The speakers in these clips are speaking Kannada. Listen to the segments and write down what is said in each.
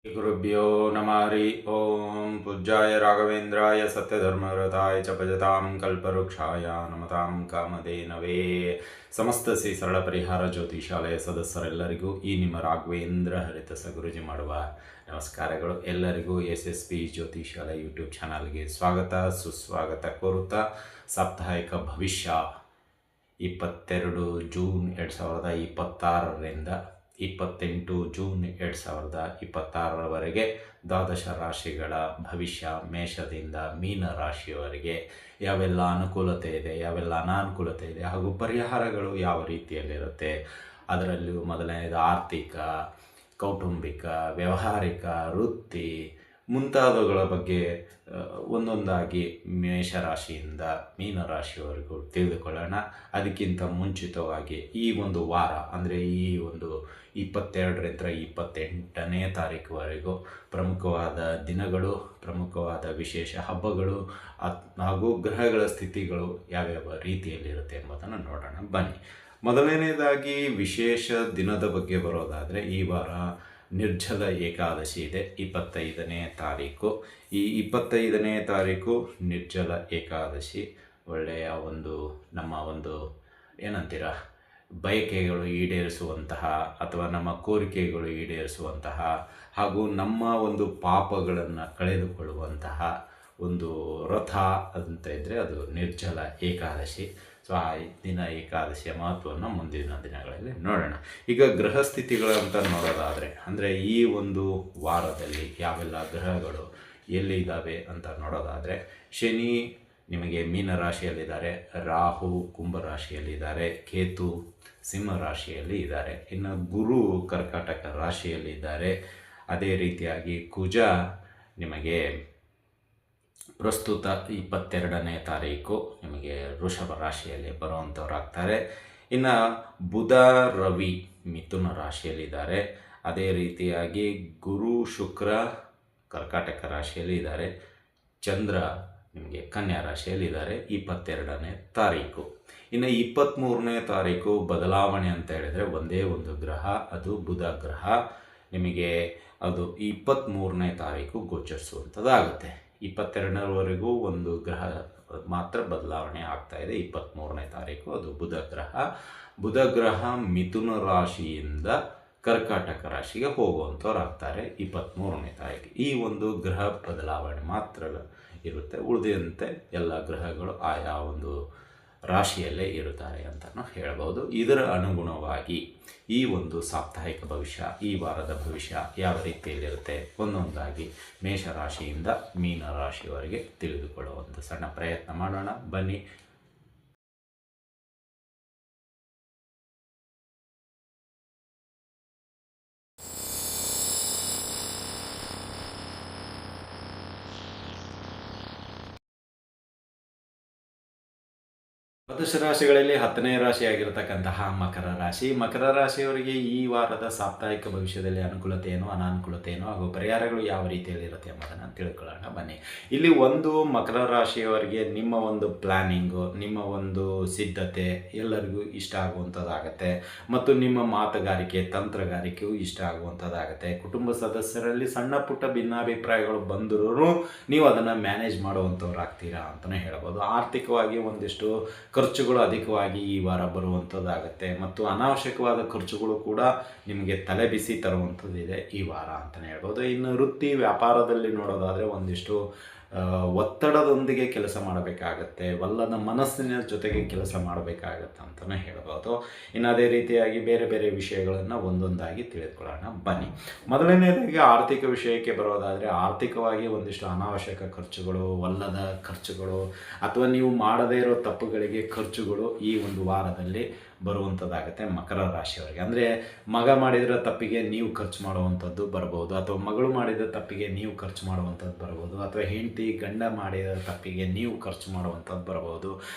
गुरुभ्यो नमः हरि ओम पूज्याय राघवेन्द्राय सत्यधर्मरताय च भजतां कल्पवृक्षाय नमतां ಕಾಮಧೇನವೇ. ಸಮಸ್ತ ಶ್ರೀ ಸರಳ ಪರಿಹಾರ ಜ್ಯೋತಿಷಾಲಯ ಸದಸ್ಯರೆಲ್ಲರಿಗೂ ಈ ನಿಮ್ಮ ರಾಘವೇಂದ್ರ ಹರಿತಸ ಗುರುಜಿ ಮಾಡುವ ನಮಸ್ಕಾರಗಳು. ಎಲ್ಲರಿಗೂ SSP ಜ್ಯೋತಿಷಾಲಯ ಯೂಟ್ಯೂಬ್ ಚಾನಲ್ಗೆ ಸ್ವಾಗತ ಸುಸ್ವಾಗತ ಕೋರುತ್ತಾ, ಸಾಪ್ತಾಹಿಕ ಭವಿಷ್ಯ 22 ಜೂನ್ 2026ರಿಂದ 28 ಜೂನ್ 2026ರವರೆಗೆ ದ್ವಾದಶ ರಾಶಿಗಳ ಭವಿಷ್ಯ, ಮೇಷದಿಂದ ಮೀನ ರಾಶಿಯವರೆಗೆ ಯಾವೆಲ್ಲ ಅನುಕೂಲತೆ ಇದೆ, ಯಾವೆಲ್ಲ ಅನಾನುಕೂಲತೆ ಇದೆ ಹಾಗೂ ಪರಿಹಾರಗಳು ಯಾವ ರೀತಿಯಲ್ಲಿರುತ್ತೆ, ಅದರಲ್ಲೂ ಮೊದಲನೇದು ಆರ್ಥಿಕ, ಕೌಟುಂಬಿಕ, ವ್ಯಾವಹಾರಿಕ, ವೃತ್ತಿ ಮುಂತಾದವುಗಳ ಬಗ್ಗೆ ಒಂದೊಂದಾಗಿ ಮೇಷರಾಶಿಯಿಂದ ಮೀನರಾಶಿಯವರೆಗೂ ತಿಳಿದುಕೊಳ್ಳೋಣ. ಅದಕ್ಕಿಂತ ಮುಂಚಿತವಾಗಿ ಈ ಒಂದು ವಾರ ಅಂದರೆ ಈ ಒಂದು 22ರಿಂದ 28ನೇ ತಾರೀಕುವರೆಗೂ ಪ್ರಮುಖವಾದ ದಿನಗಳು, ಪ್ರಮುಖವಾದ ವಿಶೇಷ ಹಬ್ಬಗಳು ಹಾಗೂ ಗ್ರಹಗಳ ಸ್ಥಿತಿಗಳು ಯಾವ್ಯಾವ ರೀತಿಯಲ್ಲಿರುತ್ತೆ ಎಂಬುದನ್ನು ನೋಡೋಣ ಬನ್ನಿ. ಮೊದಲನೇದಾಗಿ ವಿಶೇಷ ದಿನದ ಬಗ್ಗೆ ಬರೋದಾದರೆ, ಈ ವಾರ ನಿರ್ಜಲ ಏಕಾದಶಿ ಇದೆ 25ನೇ ತಾರೀಕು. ಈ 25ನೇ ತಾರೀಕು ನಿರ್ಜಲ ಏಕಾದಶಿ ಒಳ್ಳೆಯ ನಮ್ಮ ಏನಂತೀರ ಬಯಕೆಗಳು ಈಡೇರಿಸುವಂತಹ ಅಥವಾ ನಮ್ಮ ಕೋರಿಕೆಗಳು ಈಡೇರಿಸುವಂತಹ ಹಾಗೂ ನಮ್ಮ ಒಂದು ಪಾಪಗಳನ್ನು ಕಳೆದುಕೊಳ್ಳುವಂತಹ ಒಂದು ರಥ ಅಂತ ಇದ್ದರೆ ಅದು ನಿರ್ಜಲ ಏಕಾದಶಿ. ಸೊ ಆ ದಿನ ಏಕಾದಶಿಯ ಮಹತ್ವವನ್ನು ಮುಂದಿನ ದಿನಗಳಲ್ಲಿ ನೋಡೋಣ. ಈಗ ಗ್ರಹ ಸ್ಥಿತಿಗಳಂತ ನೋಡೋದಾದರೆ, ಅಂದರೆ ಈ ಒಂದು ವಾರದಲ್ಲಿ ಯಾವೆಲ್ಲ ಗ್ರಹಗಳು ಎಲ್ಲಿದ್ದಾವೆ ಅಂತ ನೋಡೋದಾದರೆ, ಶನಿ ನಿಮಗೆ ಮೀನರಾಶಿಯಲ್ಲಿದ್ದಾರೆ, ರಾಹು ಕುಂಭರಾಶಿಯಲ್ಲಿದ್ದಾರೆ, ಕೇತು ಸಿಂಹ ರಾಶಿಯಲ್ಲಿ ಇದ್ದಾರೆ, ಇನ್ನು ಗುರು ಕರ್ಕಾಟಕ ರಾಶಿಯಲ್ಲಿದ್ದಾರೆ. ಅದೇ ರೀತಿಯಾಗಿ ಕುಜ ನಿಮಗೆ ಪ್ರಸ್ತುತ 22ನೇ ತಾರೀಕು ನಿಮಗೆ ವೃಷಭ ರಾಶಿಯಲ್ಲಿ ಬರುವಂಥವರಾಗ್ತಾರೆ. ಇನ್ನು ಬುಧ ರವಿ ಮಿಥುನ ರಾಶಿಯಲ್ಲಿದ್ದಾರೆ. ಅದೇ ರೀತಿಯಾಗಿ ಗುರು ಶುಕ್ರ ಕರ್ಕಾಟಕ ರಾಶಿಯಲ್ಲಿ ಇದ್ದಾರೆ, ಚಂದ್ರ ನಿಮಗೆ ಕನ್ಯಾ ರಾಶಿಯಲ್ಲಿದ್ದಾರೆ 22ನೇ ತಾರೀಕು. ಇನ್ನು 23ನೇ ತಾರೀಕು ಬದಲಾವಣೆ ಅಂತ ಹೇಳಿದರೆ ಒಂದೇ ಒಂದು ಗ್ರಹ, ಅದು ಬುಧ ಗ್ರಹ ನಿಮಗೆ ಅದು 23ನೇ ತಾರೀಕು ಗೋಚರಿಸುವಂಥದ್ದಾಗುತ್ತೆ. 22ರವರೆಗೂ ಒಂದು ಗ್ರಹ ಮಾತ್ರ ಬದಲಾವಣೆ ಆಗ್ತಾ ಇದೆ. 23ನೇ ತಾರೀಕು ಅದು ಬುಧ ಗ್ರಹ ಮಿಥುನ ರಾಶಿಯಿಂದ ಕರ್ಕಾಟಕ ರಾಶಿಗೆ ಹೋಗುವಂಥವ್ರಾಗ್ತಾರೆ 23ನೇ ತಾರೀಕು. ಈ ಒಂದು ಗ್ರಹ ಬದಲಾವಣೆ ಮಾತ್ರ ಇರುತ್ತೆ, ಉಳಿದಂತೆ ಎಲ್ಲ ಗ್ರಹಗಳು ಆಯಾ ಒಂದು ರಾಶಿಯಲ್ಲೇ ಇರುತ್ತಾರೆ ಅಂತಲೂ ಹೇಳ್ಬೋದು. ಇದರ ಅನುಗುಣವಾಗಿ ಈ ಒಂದು ಸಾಪ್ತಾಹಿಕ ಭವಿಷ್ಯ, ಈ ವಾರದ ಭವಿಷ್ಯ ಯಾವ ರೀತಿಯಲ್ಲಿರುತ್ತೆ ಒಂದೊಂದಾಗಿ ಮೇಷರಾಶಿಯಿಂದ ಮೀನರಾಶಿಯವರೆಗೆ ತಿಳಿದುಕೊಳ್ಳುವಂಥ ಸಣ್ಣ ಪ್ರಯತ್ನ ಮಾಡೋಣ ಬನ್ನಿ. ದ್ವಾದಶ ರಾಶಿಗಳಲ್ಲಿ 10ನೇ ರಾಶಿಯಾಗಿರತಕ್ಕಂತಹ ಮಕರ ರಾಶಿಯವರಿಗೆ ಈ ವಾರದ ಸಾಪ್ತಾಹಿಕ ಭವಿಷ್ಯದಲ್ಲಿ ಅನುಕೂಲತೆ ಏನು, ಅನಾನುಕೂಲತೆ ಏನು ಹಾಗೂ ಪರಿಹಾರಗಳು ಯಾವ ರೀತಿಯಲ್ಲಿರುತ್ತೆ ಎಂಬುದನ್ನು ತಿಳ್ಕೊಳ್ಳೋಣ ಬನ್ನಿ. ಇಲ್ಲಿ ಒಂದು ಮಕರ ರಾಶಿಯವರಿಗೆ ನಿಮ್ಮ ಒಂದು ಪ್ಲ್ಯಾನಿಂಗು, ನಿಮ್ಮ ಒಂದು ಸಿದ್ಧತೆ ಎಲ್ಲರಿಗೂ ಇಷ್ಟ ಆಗುವಂಥದ್ದಾಗತ್ತೆ ಮತ್ತು ನಿಮ್ಮ ಮಾತುಗಾರಿಕೆ, ತಂತ್ರಗಾರಿಕೆಯು ಇಷ್ಟ ಆಗುವಂಥದ್ದಾಗತ್ತೆ. ಕುಟುಂಬ ಸದಸ್ಯರಲ್ಲಿ ಸಣ್ಣ ಪುಟ್ಟ ಭಿನ್ನಾಭಿಪ್ರಾಯಗಳು ಬಂದರೂ ನೀವು ಅದನ್ನು ಮ್ಯಾನೇಜ್ ಮಾಡುವಂಥವ್ರಾಗ್ತೀರಾ ಅಂತಲೇ ಹೇಳ್ಬೋದು. ಆರ್ಥಿಕವಾಗಿ ಒಂದಿಷ್ಟು ಖರ್ಚುಗಳು ಅಧಿಕವಾಗಿ ಈ ವಾರ ಬರುವಂಥದ್ದಾಗತ್ತೆ ಮತ್ತು ಅನಾವಶ್ಯಕವಾದ ಖರ್ಚುಗಳು ಕೂಡ ನಿಮಗೆ ತಲೆ ಬಿಸಿ ತರುವಂಥದ್ದಿದೆ ಈ ವಾರ ಅಂತಲೇ ಹೇಳ್ಬೋದು. ಇನ್ನು ವೃತ್ತಿ ವ್ಯಾಪಾರದಲ್ಲಿ ನೋಡೋದಾದರೆ ಒಂದಿಷ್ಟು ಒತ್ತಡದೊಂದಿಗೆ ಕೆಲಸ ಮಾಡಬೇಕಾಗತ್ತೆ, ಒಲ್ಲದ ಮನಸ್ಸಿನ ಜೊತೆಗೆ ಕೆಲಸ ಮಾಡಬೇಕಾಗತ್ತೆ ಅಂತಲೇ ಹೇಳ್ಬೋದು. ಇನ್ನು ಅದೇ ರೀತಿಯಾಗಿ ಬೇರೆ ಬೇರೆ ವಿಷಯಗಳನ್ನು ಒಂದೊಂದಾಗಿ ತಿಳಿದುಕೊಳ್ಳೋಣ ಬನ್ನಿ. ಮೊದಲನೇದಾಗಿ ಆರ್ಥಿಕ ವಿಷಯಕ್ಕೆ ಬರೋದಾದರೆ, ಆರ್ಥಿಕವಾಗಿ ಒಂದಿಷ್ಟು ಅನಾವಶ್ಯಕ ಖರ್ಚುಗಳು, ಒಲ್ಲದ ಖರ್ಚುಗಳು ಅಥವಾ ನೀವು ಮಾಡದೇ ಇರೋ ತಪ್ಪುಗಳಿಗೆ ಖರ್ಚುಗಳು ಈ ಒಂದು ವಾರದಲ್ಲಿ ಬರುವಂಥದ್ದಾಗುತ್ತೆ ಮಕರ ರಾಶಿಯವರಿಗೆ. ಅಂದರೆ ಮಗ ಮಾಡಿದ ತಪ್ಪಿಗೆ ನೀವು ಖರ್ಚು ಮಾಡುವಂಥದ್ದು ಬರ್ಬೋದು, ಅಥವಾ ಮಗಳು ಮಾಡಿದ ತಪ್ಪಿಗೆ ನೀವು ಖರ್ಚು ಮಾಡುವಂಥದ್ದು ಬರ್ಬೋದು, ಅಥವಾ ಹೆಂಡತಿ ಗಂಡ ಮಾಡಿದ ತಪ್ಪಿಗೆ ನೀವು ಖರ್ಚು ಮಾಡುವಂಥದ್ದು ಬರ್ಬೋದು,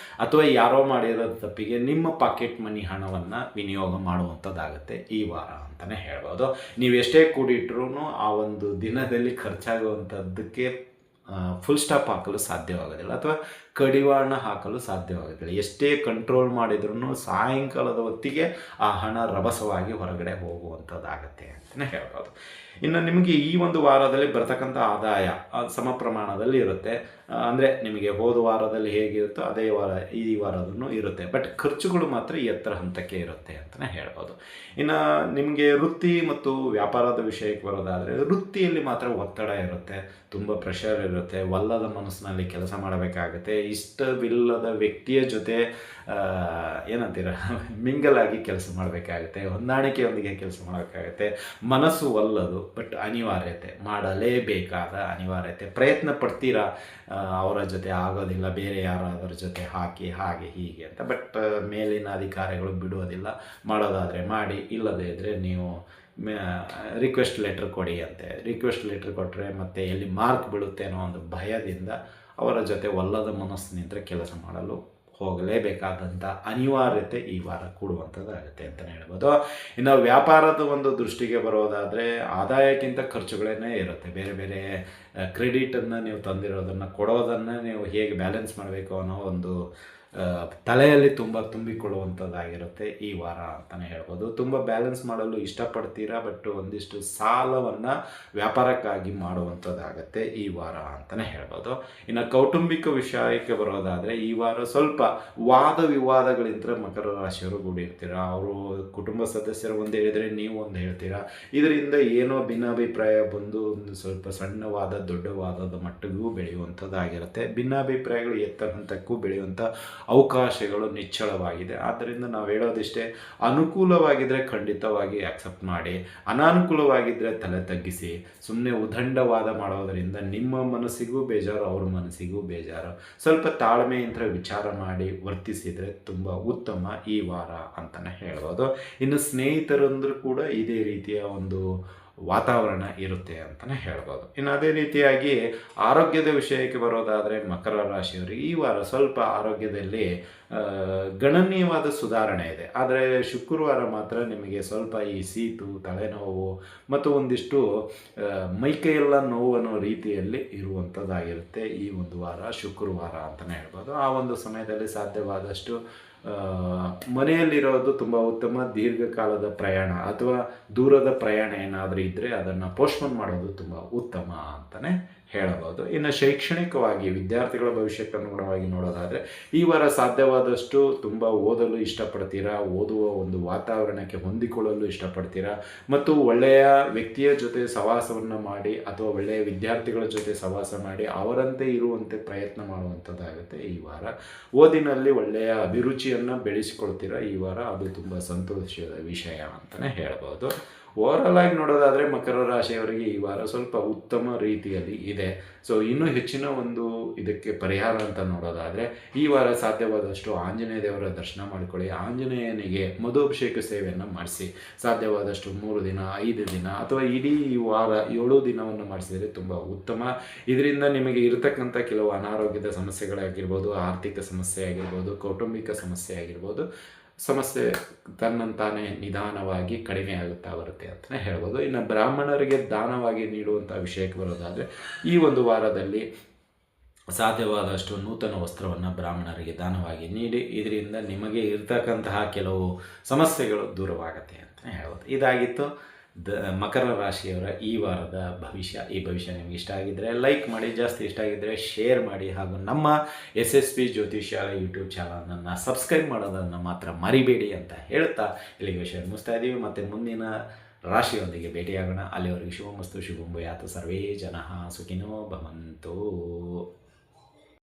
ಅಥವಾ ಯಾರೋ ಮಾಡಿರೋ ತಪ್ಪಿಗೆ ನಿಮ್ಮ ಪಾಕೆಟ್ ಮನಿ ಹಣವನ್ನು ವಿನಿಯೋಗ ಮಾಡುವಂಥದ್ದಾಗುತ್ತೆ ಈ ವಾರ ಅಂತಲೇ ಹೇಳ್ಬೋದು. ನೀವು ಎಷ್ಟೇ ಕೂಡಿಟ್ರೂ ಆ ಒಂದು ದಿನದಲ್ಲಿ ಖರ್ಚಾಗುವಂಥದ್ದಕ್ಕೆ ಫುಲ್ ಸ್ಟಾಪ್ ಹಾಕಲು ಸಾಧ್ಯವಾಗೋದಿಲ್ಲ ಅಥವಾ ಕಡಿವಾಣ ಹಾಕಲು ಸಾಧ್ಯವಾಗುತ್ತಿಲ್ಲ. ಎಷ್ಟೇ ಕಂಟ್ರೋಲ್ ಮಾಡಿದ್ರೂ ಸಾಯಂಕಾಲದ ಹೊತ್ತಿಗೆ ಆ ಹಣ ರಭಸವಾಗಿ ಹೊರಗಡೆ ಹೋಗುವಂಥದ್ದಾಗತ್ತೆ ಅಂತಲೇ ಹೇಳ್ಬೋದು. ಇನ್ನು ನಿಮಗೆ ಈ ಒಂದು ವಾರದಲ್ಲಿ ಬರ್ತಕ್ಕಂಥ ಆದಾಯ ಸಮ ಪ್ರಮಾಣದಲ್ಲಿ ಇರುತ್ತೆ. ಅಂದರೆ ನಿಮಗೆ ಹೋದ ವಾರದಲ್ಲಿ ಹೇಗಿರುತ್ತೋ ಅದೇ ವಾರ ಈ ವಾರದೂ ಇರುತ್ತೆ. ಬಟ್ ಖರ್ಚುಗಳು ಮಾತ್ರ ಎತ್ತರ ಹಂತಕ್ಕೆ ಇರುತ್ತೆ ಅಂತಲೇ ಹೇಳ್ಬೋದು. ಇನ್ನು ನಿಮಗೆ ವೃತ್ತಿ ಮತ್ತು ವ್ಯಾಪಾರದ ವಿಷಯಕ್ಕೆ ಬರೋದಾದರೆ, ವೃತ್ತಿಯಲ್ಲಿ ಮಾತ್ರ ಒತ್ತಡ ಇರುತ್ತೆ, ತುಂಬ ಪ್ರೆಷರ್ ಇರುತ್ತೆ, ಒಲ್ಲದ ಮನಸ್ಸಿನಲ್ಲಿ ಕೆಲಸ ಮಾಡಬೇಕಾಗುತ್ತೆ, ಇಷ್ಟವಿಲ್ಲದ ವ್ಯಕ್ತಿಯ ಜೊತೆ ಏನಂತೀರ ಮಿಂಗಲಾಗಿ ಕೆಲಸ ಮಾಡಬೇಕಾಗುತ್ತೆ, ಹೊಂದಾಣಿಕೆಯೊಂದಿಗೆ ಕೆಲಸ ಮಾಡಬೇಕಾಗುತ್ತೆ. ಮನಸ್ಸು ಒಲ್ಲದು, ಬಟ್ ಅನಿವಾರ್ಯತೆ, ಮಾಡಲೇಬೇಕಾದ ಅನಿವಾರ್ಯತೆ. ಪ್ರಯತ್ನ ಪಡ್ತೀರಾ, ಅವರ ಜೊತೆ ಆಗೋದಿಲ್ಲ, ಬೇರೆ ಯಾರಾದರ ಜೊತೆ ಹಾಕಿ ಹಾಗೆ ಹೀಗೆ ಅಂತ. ಬಟ್ ಮೇಲಿನ ಅಧಿಕಾರಿಗಳು ಬಿಡೋದಿಲ್ಲ. ಮಾಡೋದಾದರೆ ಮಾಡಿ, ಇಲ್ಲದೇ ಇದ್ದರೆ ನೀವು ರಿಕ್ವೆಸ್ಟ್ ಲೆಟ್ರ್ ಕೊಡಿ ಅಂತೆ. ರಿಕ್ವೆಸ್ಟ್ ಲೆಟ್ರ್ ಕೊಟ್ಟರೆ ಮತ್ತೆ ಎಲ್ಲಿ ಮಾರ್ಕ್ ಬೀಳುತ್ತೆ ಅನ್ನೋ ಒಂದು ಭಯದಿಂದ ಅವರ ಜೊತೆ ಒಲ್ಲದ ಮನಸ್ಸಿನಿಂದ ಕೆಲಸ ಮಾಡಲು ಹೋಗಲೇಬೇಕಾದಂಥ ಅನಿವಾರ್ಯತೆ ಈ ವಾರ ಕೂಡುವಂಥದ್ದಾಗುತ್ತೆ ಅಂತಲೇ ಹೇಳ್ಬೋದು. ಇನ್ನು ವ್ಯಾಪಾರದ ಒಂದು ದೃಷ್ಟಿಗೆ ಬರೋದಾದರೆ, ಆದಾಯಕ್ಕಿಂತ ಖರ್ಚುಗಳೇ ಇರುತ್ತೆ. ಬೇರೆ ಬೇರೆ ಕ್ರೆಡಿಟನ್ನು ನೀವು ತಂದಿರೋದನ್ನು ಕೊಡೋದನ್ನು ನೀವು ಹೇಗೆ ಬ್ಯಾಲೆನ್ಸ್ ಮಾಡಬೇಕು ಅನ್ನೋ ಒಂದು ತಲೆಯಲ್ಲಿ ತುಂಬ ತುಂಬಿಕೊಳ್ಳುವಂಥದ್ದಾಗಿರುತ್ತೆ ಈ ವಾರ ಅಂತಲೇ ಹೇಳ್ಬೋದು. ತುಂಬ ಬ್ಯಾಲೆನ್ಸ್ ಮಾಡಲು ಇಷ್ಟಪಡ್ತೀರಾ, ಬಟ್ ಒಂದಿಷ್ಟು ಸಾಲವನ್ನು ವ್ಯಾಪಾರಕ್ಕಾಗಿ ಮಾಡುವಂಥದ್ದಾಗತ್ತೆ ಈ ವಾರ ಅಂತಲೇ ಹೇಳ್ಬೋದು. ಇನ್ನು ಕೌಟುಂಬಿಕ ವಿಷಯಕ್ಕೆ ಬರೋದಾದರೆ, ಈ ವಾರ ಸ್ವಲ್ಪ ವಾದ ವಿವಾದಗಳಿಂದ ಮಕರ ರಾಶಿಯವರು ಕೂಡಿರ್ತೀರ. ಅವರು ಕುಟುಂಬ ಸದಸ್ಯರು ಒಂದು ಹೇಳಿದರೆ ನೀವು ಒಂದು ಹೇಳ್ತೀರಾ. ಇದರಿಂದ ಏನೋ ಭಿನ್ನಾಭಿಪ್ರಾಯ ಬಂದು ಒಂದು ಸ್ವಲ್ಪ ಸಣ್ಣವಾದ ದೊಡ್ಡವಾದದ ಮಟ್ಟಿಗೂ ಬೆಳೆಯುವಂಥದ್ದಾಗಿರುತ್ತೆ. ಭಿನ್ನಾಭಿಪ್ರಾಯಗಳು ಎತ್ತರ ಹಂತಕ್ಕೂ ಬೆಳೆಯುವಂಥ ಅವಕಾಶಗಳು ನಿಚ್ಚಳವಾಗಿದೆ. ಆದ್ದರಿಂದ ನಾವು ಹೇಳೋದಿಷ್ಟೇ, ಅನುಕೂಲವಾಗಿದ್ದರೆ ಖಂಡಿತವಾಗಿ ಆಕ್ಸೆಪ್ಟ್ ಮಾಡಿ, ಅನಾನುಕೂಲವಾಗಿದ್ದರೆ ತಲೆ ತಗ್ಗಿಸಿ. ಸುಮ್ಮನೆ ಉದಂಡವಾದ ಮಾಡೋದರಿಂದ ನಿಮ್ಮ ಮನಸ್ಸಿಗೂ ಬೇಜಾರು, ಅವ್ರ ಮನಸ್ಸಿಗೂ ಬೇಜಾರು. ಸ್ವಲ್ಪ ತಾಳ್ಮೆಯಿಂದ ವಿಚಾರ ಮಾಡಿ ವರ್ತಿಸಿದರೆ ತುಂಬ ಉತ್ತಮ ಈ ವಾರ ಅಂತಲೇ ಹೇಳ್ಬೋದು. ಇನ್ನು ಸ್ನೇಹಿತರಂದ್ರೂ ಕೂಡ ಇದೇ ರೀತಿಯ ಒಂದು ವಾತಾವರಣ ಇರುತ್ತೆ ಅಂತಲೇ ಹೇಳ್ಬೋದು. ಇನ್ನು ಅದೇ ರೀತಿಯಾಗಿ ಆರೋಗ್ಯದ ವಿಷಯಕ್ಕೆ ಬರೋದಾದರೆ, ಮಕರ ರಾಶಿಯವರಿಗೆ ಈ ವಾರ ಸ್ವಲ್ಪ ಆರೋಗ್ಯದಲ್ಲಿ ಗಣನೀಯವಾದ ಸುಧಾರಣೆ ಇದೆ. ಆದರೆ ಶುಕ್ರವಾರ ಮಾತ್ರ ನಿಮಗೆ ಸ್ವಲ್ಪ ಈ ಶೀತ, ತಲೆನೋವು ಮತ್ತು ಒಂದಿಷ್ಟು ಮೈಕೈಯೆಲ್ಲ ನೋವು ಅನ್ನೋ ರೀತಿಯಲ್ಲಿ ಇರುವಂಥದ್ದಾಗಿರುತ್ತೆ ಈ ಒಂದು ವಾರ, ಶುಕ್ರವಾರ ಅಂತಲೇ ಹೇಳ್ಬೋದು. ಆ ಒಂದು ಸಮಯದಲ್ಲಿ ಸಾಧ್ಯವಾದಷ್ಟು ಮನೆಯಲ್ಲಿರೋದು ತುಂಬ ಉತ್ತಮ. ದೀರ್ಘಕಾಲದ ಪ್ರಯಾಣ ಅಥವಾ ದೂರದ ಪ್ರಯಾಣ ಏನಾದರೂ ಇದ್ದರೆ ಅದನ್ನು ಪೋಸ್ಟ್ಪೋನ್ ಮಾಡೋದು ತುಂಬ ಉತ್ತಮ ಅಂತಲೇ ಹೇಳಬಹುದು. ಇನ್ನು ಶೈಕ್ಷಣಿಕವಾಗಿ ವಿದ್ಯಾರ್ಥಿಗಳ ಭವಿಷ್ಯಕ್ಕೆ ಅನುಗುಣವಾಗಿ ನೋಡೋದಾದರೆ, ಈ ವಾರ ಸಾಧ್ಯವಾದಷ್ಟು ತುಂಬ ಓದಲು ಇಷ್ಟಪಡ್ತೀರಾ, ಓದುವ ಒಂದು ವಾತಾವರಣಕ್ಕೆ ಹೊಂದಿಕೊಳ್ಳಲು ಇಷ್ಟಪಡ್ತೀರಾ ಮತ್ತು ಒಳ್ಳೆಯ ವ್ಯಕ್ತಿಯ ಜೊತೆ ಸಹವಾಸವನ್ನು ಮಾಡಿ ಅಥವಾ ಒಳ್ಳೆಯ ವಿದ್ಯಾರ್ಥಿಗಳ ಜೊತೆ ಸಹವಾಸ ಮಾಡಿ ಅವರಂತೆ ಇರುವಂತೆ ಪ್ರಯತ್ನ ಮಾಡುವಂಥದ್ದಾಗುತ್ತೆ ಈ ವಾರ. ಓದಿನಲ್ಲಿ ಒಳ್ಳೆಯ ಅಭಿರುಚಿಯನ್ನು ಬೆಳೆಸಿಕೊಳ್ತೀರಾ ಈ ವಾರ, ಅದು ತುಂಬ ಸಂತೋಷದ ವಿಷಯ ಅಂತಲೇ ಹೇಳ್ಬೋದು. ಓವರಾಲ್ ಆಗಿ ನೋಡೋದಾದರೆ ಮಕರ ರಾಶಿಯವರಿಗೆ ಈ ವಾರ ಸ್ವಲ್ಪ ಉತ್ತಮ ರೀತಿಯಲ್ಲಿ ಇದೆ. ಸೊ ಇನ್ನೂ ಹೆಚ್ಚಿನ ಒಂದು ಇದಕ್ಕೆ ಪರಿಹಾರ ಅಂತ ನೋಡೋದಾದರೆ, ಈ ವಾರ ಸಾಧ್ಯವಾದಷ್ಟು ಆಂಜನೇಯ ದೇವರ ದರ್ಶನ ಮಾಡಿಕೊಳ್ಳಿ. ಆಂಜನೇಯನಿಗೆ ಮಧುಭಿಷೇಕ ಸೇವೆಯನ್ನು ಮಾಡಿಸಿ. ಸಾಧ್ಯವಾದಷ್ಟು 3 ದಿನ 5 ದಿನ ಅಥವಾ ಇಡೀ ವಾರ 7 ದಿನವನ್ನು ಮಾಡಿಸಿದರೆ ತುಂಬ ಉತ್ತಮ. ಇದರಿಂದ ನಿಮಗೆ ಇರತಕ್ಕಂಥ ಕೆಲವು ಅನಾರೋಗ್ಯದ ಸಮಸ್ಯೆಗಳಾಗಿರ್ಬೋದು, ಆರ್ಥಿಕ ಸಮಸ್ಯೆ ಆಗಿರ್ಬೋದು, ಕೌಟುಂಬಿಕ ಸಮಸ್ಯೆ ಆಗಿರ್ಬೋದು, ಸಮಸ್ಯೆ ತನ್ನಂತಾನೇ ನಿಧಾನವಾಗಿ ಕಡಿಮೆ ಆಗುತ್ತಾ ಬರುತ್ತೆ ಅಂತಲೇ ಹೇಳ್ಬೋದು. ಇನ್ನು ಬ್ರಾಹ್ಮಣರಿಗೆ ದಾನವಾಗಿ ನೀಡುವಂಥ ವಿಷಯಕ್ಕೆ ಬರೋದಾದರೆ, ಈ ಒಂದು ವಾರದಲ್ಲಿ ಸಾಧ್ಯವಾದಷ್ಟು ನೂತನ ವಸ್ತ್ರವನ್ನು ಬ್ರಾಹ್ಮಣರಿಗೆ ದಾನವಾಗಿ ನೀಡಿ. ಇದರಿಂದ ನಿಮಗೆ ಇರ್ತಕ್ಕಂತಹ ಕೆಲವು ಸಮಸ್ಯೆಗಳು ದೂರವಾಗುತ್ತೆ ಅಂತಲೇ ಹೇಳ್ಬೋದು. ಇದಾಗಿತ್ತು ಮಕರ ರಾಶಿಯವರ ಈ ವಾರದ ಭವಿಷ್ಯ. ಈ ಭವಿಷ್ಯ ನಿಮಗೆ ಇಷ್ಟ ಆಗಿದ್ದರೆ ಲೈಕ್ ಮಾಡಿ, ಜಾಸ್ತಿ ಇಷ್ಟ ಆಗಿದ್ದರೆ ಶೇರ್ ಮಾಡಿ, ಹಾಗೂ ನಮ್ಮ SSP ಜ್ಯೋತಿಷ್ಯಾಲಯ ಯೂಟ್ಯೂಬ್ ಚಾನಲನ್ನು ಸಬ್ಸ್ಕ್ರೈಬ್ ಮಾಡೋದನ್ನು ಮಾತ್ರ ಮರಿಬೇಡಿ ಅಂತ ಹೇಳ್ತಾ ಇಲ್ಲಿಗೆ ವಿಷಯ ಮುಗಿಸ್ತಾ ಇದ್ದೀವಿ. ಮತ್ತು ಮುಂದಿನ ರಾಶಿಯೊಂದಿಗೆ ಭೇಟಿಯಾಗೋಣ. ಅಲ್ಲಿವರೆಗೆ ಶುಭಮಸ್ತು, ಶುಭಂ ಭೂಯಾತ್, ಸರ್ವೇ ಜನಃ ಸುಖಿನೋ ಭವಂತು.